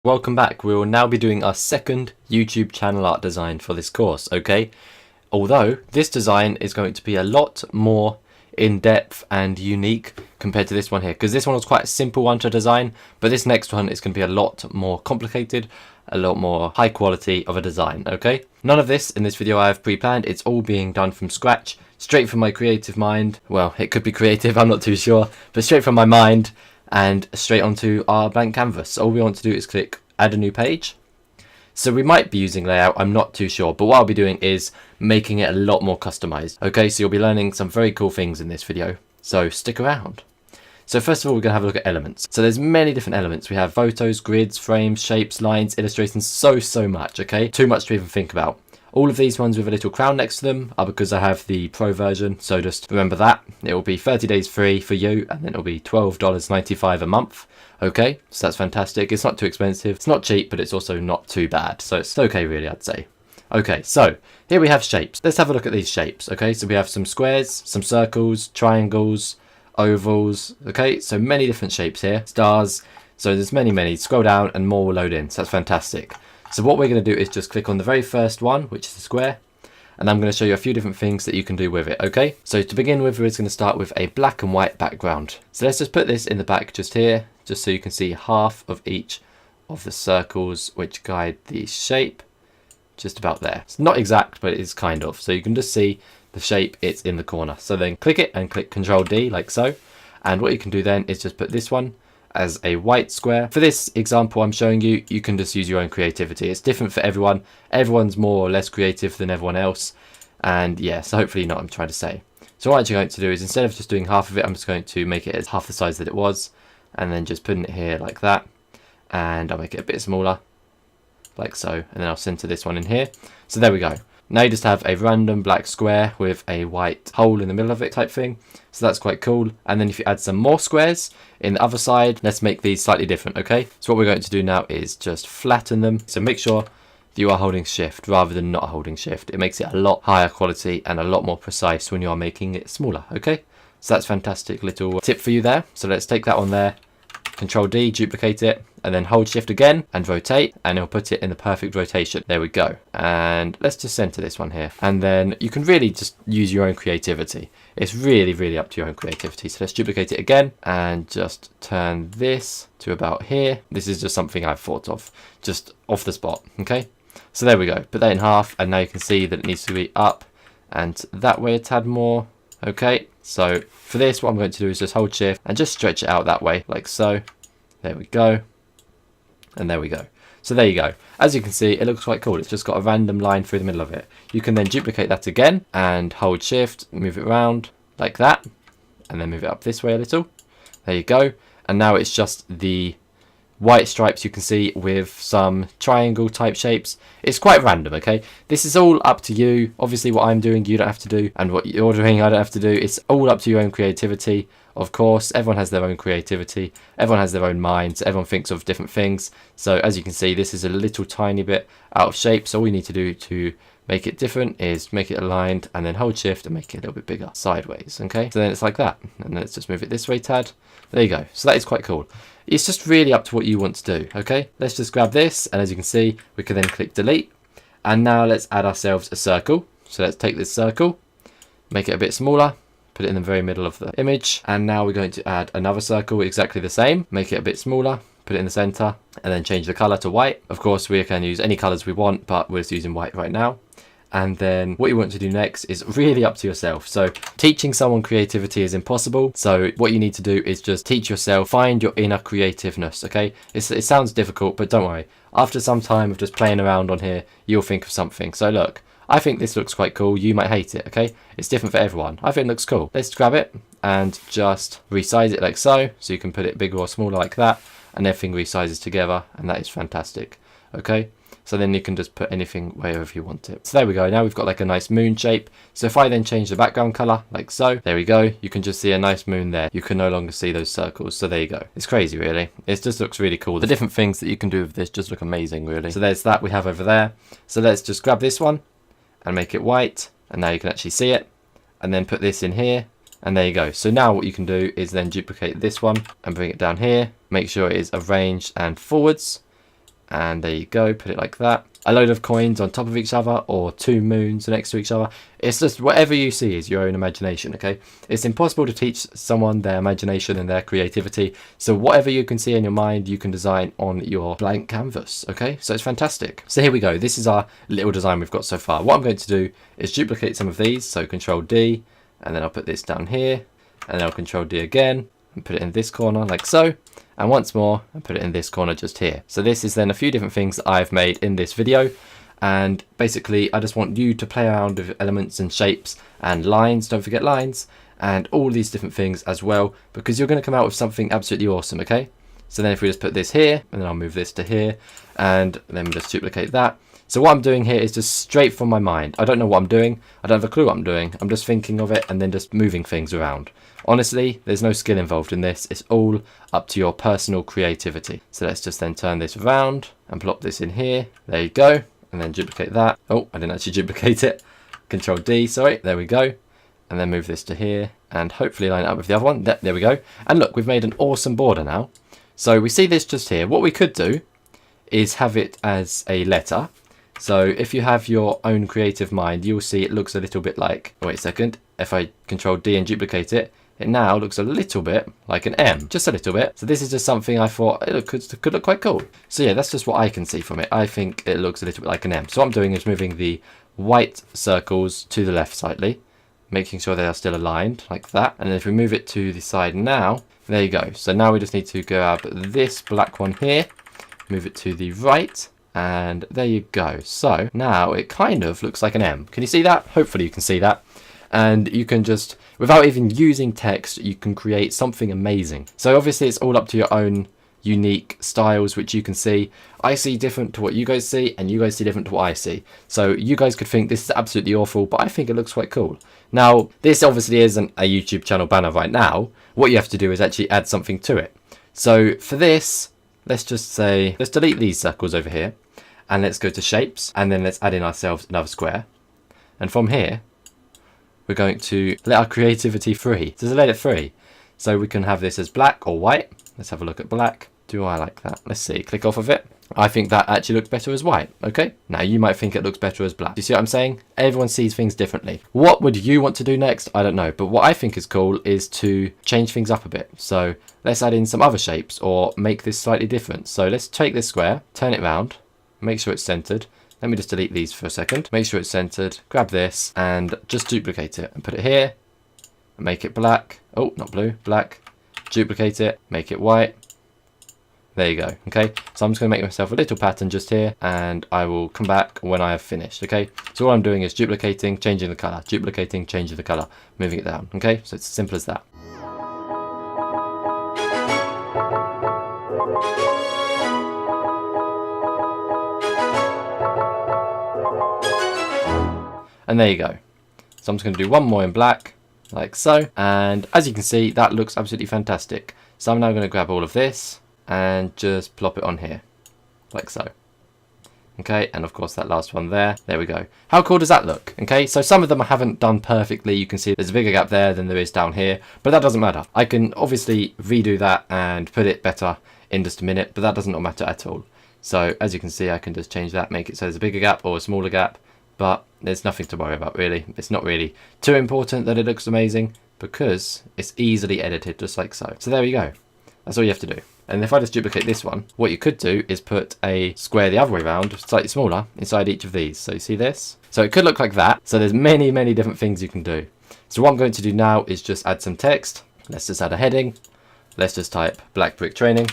Welcome back. We will now be doing our second YouTube channel art design for this course, okay? Although this design is going to be a lot more in-depth and unique compared to this one here, because this one was quite a simple one to design, but this next one is going to be a lot more complicated, a lot more high quality of a design, okay? None of this in this video I have pre-planned. It's all being done from scratch, straight from my creative mind. Well, it could be creative, I'm not too sure, but straight from my mind and straight onto our blank canvas. All we want to do is click add a new page. So we might be using layout, I'm not too sure, but what I'll be doing is making it a lot more customized. Okay, so you'll be learning some very cool things in this video, so stick around. So first of all, we're going to have a look at elements. So there's many different elements. We have photos, grids, frames, shapes, lines, illustrations, so much, okay? Too much to even think about. All of these ones with a little crown next to them are because I have the pro version, so just remember that. It will be 30 days free for you, and then it'll be $12.95 a month. Okay, so that's fantastic. It's not too expensive. It's not cheap, but it's also not too bad. So it's okay, really, I'd say. Okay, so here we have shapes. Let's have a look at these shapes. Okay, so we have some squares, some circles, triangles, ovals. Okay, so many different shapes here. Stars. So there's many. Scroll down and more will load in. So that's fantastic. So what we're going to do is just click on the very first one, which is the square. And I'm going to show you a few different things that you can do with it, okay? So to begin with, we're going to start with a black and white background. So let's just put this in the back just here, just so you can see half of each of the circles which guide the shape, just about there. It's not exact, but it is kind of. So you can just see the shape, it's in the corner. So then click it and click Control D like so. And what you can do then is just put this one as a white square. For this example I'm showing you, you can just use your own creativity. It's different for everyone. Everyone's more or less creative than everyone else. And yeah, so hopefully you know what I'm trying to say. So what I'm actually going to do is, instead of just doing half of it, I'm just going to make it as half the size that it was. And then just putting it here like that. And I'll make it a bit smaller, like so. And then I'll center this one in here. So there we go. Now you just have a random black square with a white hole in the middle of it type thing. So that's quite cool. And then if you add some more squares in the other side, let's make these slightly different, okay? So what we're going to do now is just flatten them. So make sure that you are holding shift rather than not holding shift. It makes it a lot higher quality and a lot more precise when you are making it smaller, okay? So that's a fantastic little tip for you there. So let's take that one there. Control D, duplicate it, and then hold shift again and rotate, and it'll put it in the perfect rotation. There we go. And let's just center this one here. And then you can really just use your own creativity. It's really up to your own creativity. So let's duplicate it again and just turn this to about here. This is just something I've thought of, just off the spot, okay? So there we go. Put that in half, and now you can see that it needs to be up and that way a tad more. Okay, so for this, what I'm going to do is just hold shift and just stretch it out that way, like so. There we go. And there we go. So there you go. As you can see, it looks quite cool. It's just got a random line through the middle of it. You can then duplicate that again and hold shift, move it around like that, and then move it up this way a little. There you go. And now it's just the white stripes you can see with some triangle type shapes. It's quite random, okay? This is all up to you. Obviously what I'm doing you don't have to do, and what you're doing I don't have to do. It's all up to your own creativity. Of course, everyone has their own creativity. Everyone has their own minds. Everyone thinks of different things. So as you can see, this is a little tiny bit out of shape. So all we need to do to make it different is make it aligned and then hold shift and make it a little bit bigger sideways, okay? So then it's like that. And then let's just move it this way, tad. There you go. So that is quite cool. It's just really up to what you want to do, okay? Let's just grab this, and as you can see, we can then click delete. And now let's add ourselves a circle. So let's take this circle, make it a bit smaller, put it in the very middle of the image. And now we're going to add another circle exactly the same, make it a bit smaller, put it in the center, and then change the color to white. Of course, we can use any colors we want, but we're just using white right now. And then what you want to do next is really up to yourself. So teaching someone creativity is impossible. So what you need to do is just teach yourself, find your inner creativeness, okay? It sounds difficult, but don't worry. After some time of just playing around on here, you'll think of something. So look, I think this looks quite cool. You might hate it, okay? It's different for everyone. I think it looks cool. Let's grab it and just resize it like so. So you can put it bigger or smaller like that, and everything resizes together, and that is fantastic, okay? So then you can just put anything wherever you want it. So there we go. Now we've got like a nice moon shape. So if I then change the background color like so, there we go. You can just see a nice moon there. You can no longer see those circles. So there you go. It's crazy, really. It just looks really cool. The different things that you can do with this just look amazing, really. So there's that we have over there. So let's just grab this one and make it white. And now you can actually see it. And then put this in here. And there you go. So now what you can do is then duplicate this one and bring it down here. Make sure it is arranged and forwards. And there you go, put it like that. A load of coins on top of each other, or two moons next to each other. It's just whatever you see is your own imagination, okay? It's impossible to teach someone their imagination and their creativity. So whatever you can see in your mind, you can design on your blank canvas, okay? So it's fantastic. So here we go. This is our little design we've got so far. What I'm going to do is duplicate some of these. So Control D, and then I'll put this down here, and then I'll Control D again, and put it in this corner like so. And once more, and put it in this corner just here. So this is then a few different things that I've made in this video. And basically, I just want you to play around with elements and shapes and lines. Don't forget lines. And all these different things as well. Because you're going to come out with something absolutely awesome, okay? So then if we just put this here, and then I'll move this to here. And then just duplicate that. So what I'm doing here is just straight from my mind. I don't know what I'm doing. I don't have a clue what I'm doing. I'm just thinking of it and then just moving things around. Honestly, there's no skill involved in this. It's all up to your personal creativity. So let's just then turn this around and plop this in here. There you go. And then duplicate that. Oh, I didn't actually duplicate it. Control D, sorry. There we go. And then move this to here and hopefully line it up with the other one. There we go. And look, we've made an awesome border now. So we see this just here. What we could do is have it as a letter. So if you have your own creative mind, you'll see it looks a little bit like, wait a second, if I Control D and duplicate it, it now looks a little bit like an M, just a little bit. So this is just something I thought it could look quite cool. So yeah, that's just what I can see from it. I think it looks a little bit like an M. So what I'm doing is moving the white circles to the left slightly, making sure they are still aligned like that. And then if we move it to the side now, there you go. So now we just need to grab this black one here, move it to the right, and there you go. So now it kind of looks like an M. Can you see that? Hopefully you can see that. And you can just, without even using text, you can create something amazing. So obviously it's all up to your own unique styles, which you can see. I see different to what you guys see, and you guys see different to what I see. So you guys could think this is absolutely awful, but I think it looks quite cool. Now, this obviously isn't a YouTube channel banner right now. What you have to do is actually add something to it. So for this, let's just say, let's delete these circles over here, and let's go to shapes, and then let's add in ourselves another square. And from here, we're going to let our creativity free. Just let it free. So we can have this as black or white. Let's have a look at black. Do I like that? Let's see. Click off of it. I think that actually looks better as white. Okay. Now you might think it looks better as black. Do you see what I'm saying? Everyone sees things differently. What would you want to do next? I don't know. But what I think is cool is to change things up a bit. So let's add in some other shapes or make this slightly different. So let's take this square, turn it round, make sure it's centered. Let me just delete these for a second. Make sure it's centered. Grab this and just duplicate it and put it here. And make it black. Oh, not blue, black. Duplicate it, make it white. There you go. Okay, so I'm just going to make myself a little pattern just here, and I will come back when I have finished. Okay, so all I'm doing is duplicating, changing the color, duplicating, changing the color, moving it down. Okay, so it's as simple as that. And there you go. So I'm just going to do one more in black, like so. And as you can see, that looks absolutely fantastic. So I'm now going to grab all of this and just plop it on here, like so. Okay, and of course that last one there. There we go. How cool does that look? Okay, so some of them I haven't done perfectly. You can see there's a bigger gap there than there is down here, but that doesn't matter. I can obviously redo that and put it better in just a minute, but that doesn't matter at all. So as you can see, I can just change that, make it so there's a bigger gap or a smaller gap. But there's nothing to worry about really. It's not really too important that it looks amazing because it's easily edited just like so. So there you go. That's all you have to do. And if I just duplicate this one, what you could do is put a square the other way around, slightly smaller, inside each of these. So you see this? So it could look like that. So there's many, many different things you can do. So what I'm going to do now is just add some text. Let's just add a heading. Let's just type black brick training.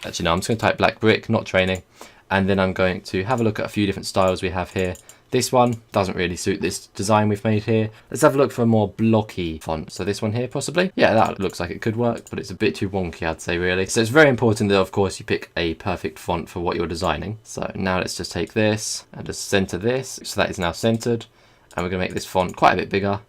Actually, no, I'm just going to type black brick, not training. And then I'm going to have a look at a few different styles we have here. This one doesn't really suit this design we've made here. Let's have a look for a more blocky font. So this one here possibly. Yeah, that looks like it could work, but it's a bit too wonky, I'd say really. So it's very important that of course you pick a perfect font for what you're designing. So now let's just take this and just center this. So that is now centered. And we're gonna make this font quite a bit bigger.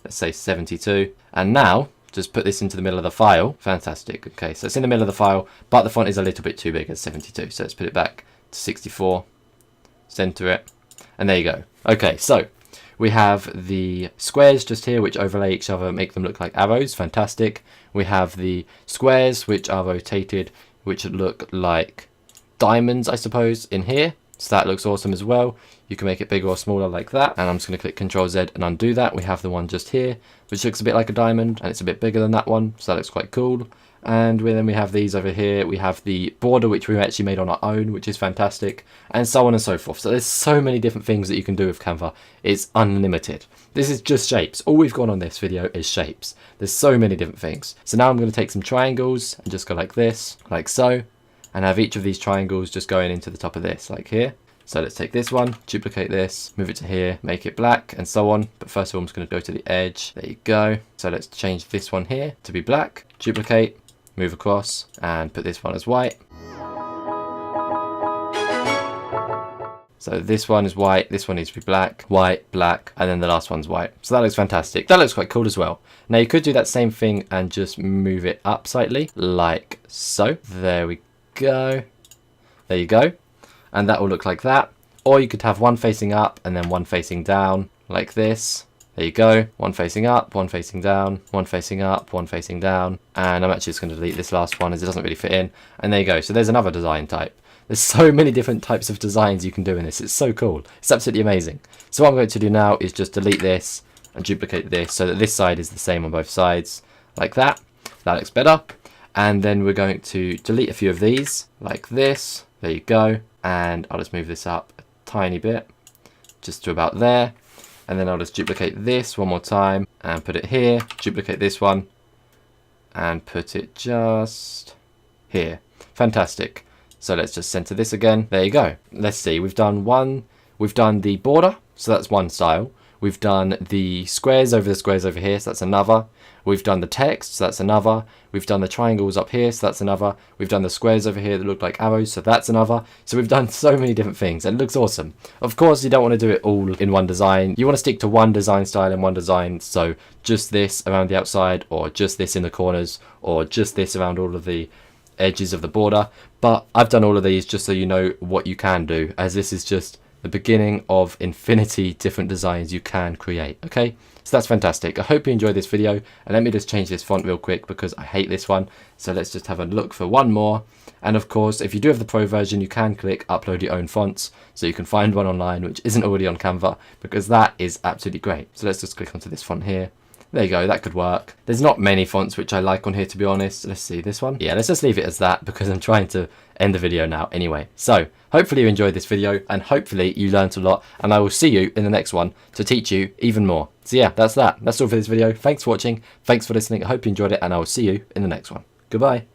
Let's say 72. And now just put this into the middle of the file. Fantastic. Okay, so it's in the middle of the file, but the font is a little bit too big at 72. So let's put it back to 64. Center it. And there you go. Okay, so we have the squares just here, which overlay each other, make them look like arrows. Fantastic. We have the squares, which are rotated, which look like diamonds, I suppose, in here. So that looks awesome as well. You can make it bigger or smaller like that. And I'm just going to click Ctrl Z and undo that. We have the one just here, which looks a bit like a diamond, and it's a bit bigger than that one. So that looks quite cool. And then we have these over here. We have the border, which we actually made on our own, which is fantastic, and so on and so forth. So there's so many different things that you can do with Canva. It's unlimited. This is just shapes. All we've got on this video is shapes. There's so many different things. So now I'm going to take some triangles and just go like this, like so, and have each of these triangles just going into the top of this, like here. So let's take this one, duplicate this, move it to here, make it black, and so on. But first of all, I'm just going to go to the edge. There you go. So let's change this one here to be black, duplicate, move across, and put this one as white. So this one is white, this one needs to be black, white, black, and then the last one's white. So that looks fantastic. That looks quite cool as well. Now you could do that same thing and just move it up slightly, like so. There we go. There you go. And that will look like that. Or you could have one facing up and then one facing down, like this. There you go. One facing up, one facing down, one facing up, one facing down. And I'm actually just going to delete this last one as it doesn't really fit in. And there you go. So there's another design type. There's so many different types of designs you can do in this. It's so cool. It's absolutely amazing. So what I'm going to do now is just delete this and duplicate this so that this side is the same on both sides, like that. That looks better. And then we're going to delete a few of these, like this. There you go. And I'll just move this up a tiny bit, just to about there. And then I'll just duplicate this one more time and put it here. Duplicate this one and put it just here. Fantastic. So let's just center this again. There you go. Let's see. We've done the border. So that's one style. We've done the squares over here. So that's another. We've done the text. So that's another. We've done the triangles up here. So that's another. We've done the squares over here that look like arrows. So that's another. So we've done so many different things. And it looks awesome. Of course, you don't want to do it all in one design. You want to stick to one design style and one design. So just this around the outside, or just this in the corners, or just this around all of the edges of the border. But I've done all of these just so you know what you can do, as this is just the beginning of infinity different designs you can create. Okay, so that's fantastic. I hope you enjoyed this video, and let me just change this font real quick because I hate this one. So let's just have a look for one more. And of course, if you do have the pro version, you can click upload your own fonts, so you can find one online which isn't already on Canva, because that is absolutely great. So let's just click onto this font here. There you go, that could work. There's not many fonts which I like on here, to be honest. Let's see, this one. Yeah, let's just leave it as that because I'm trying to end the video now anyway. So hopefully you enjoyed this video, and hopefully you learned a lot, and I will see you in the next one to teach you even more. So yeah, that's that. That's all for this video. Thanks for watching. Thanks for listening. I hope you enjoyed it, and I will see you in the next one. Goodbye.